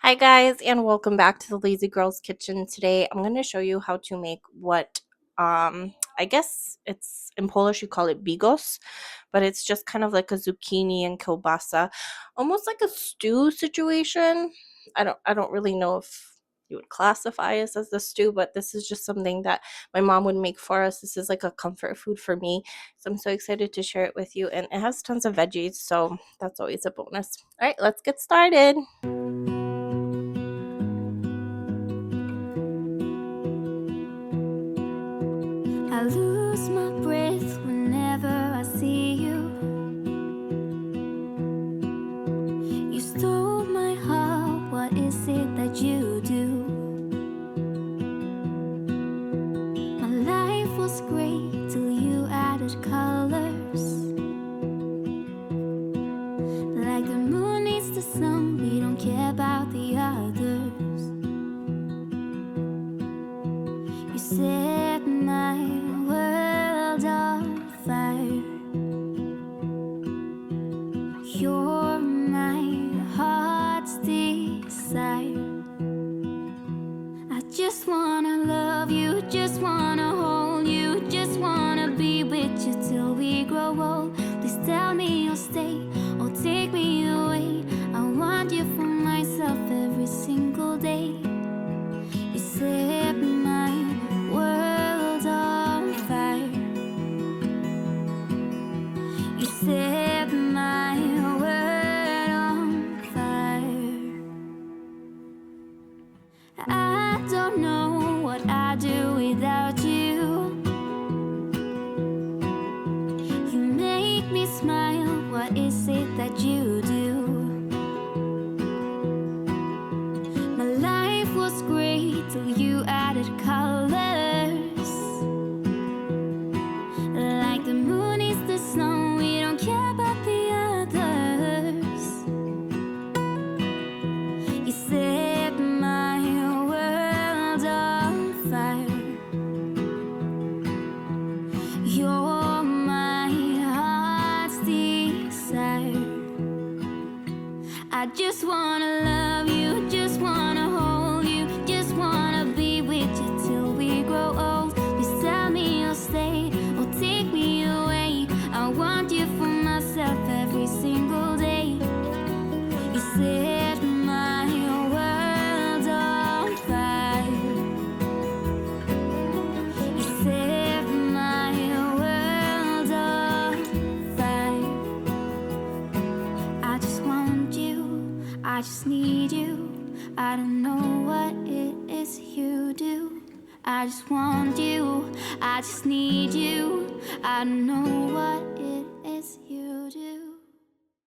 Hi guys, and welcome back to the Lazy Girls Kitchen. Today I'm going to show you how to make what I guess it's in Polish you call it bigos, but it's just kind of like a zucchini and kielbasa, almost like a stew situation. I don't really know if you would classify us as the stew, but this is just something that my mom would make for us. This is like a comfort food for me. So I'm so excited to share it with you, and it has tons of veggies, so that's always a bonus. All right, let's get started. I lose my breath whenever I see you. You stole my heart, what is it that you do? My life was great till you added colors. Like the moon needs the sun, we don't care about the others. You set my world on fire. You're my heart's desire. I just wanna love you, just wanna hold you, just wanna be with you till we grow old. Please tell me you'll stay or take me away. I want you for myself every single day. You set my world on fire. You set my world on fire. I don't know what I'd do without you. You make me smile, what is it that you do? My life was great till you added colors. Like the moon is the snow, we don't care about the others. You set my world on fire. You're my heart's desire. I just wanna love you, just wanna hold you, just wanna be with you till we grow old. Please tell me you'll stay or take me away. I want you for myself every single day. You set my world on fire. You set my world on fire. I just want you, I just need you. I don't know what it is you do. I just want you, I just need you. I don't know what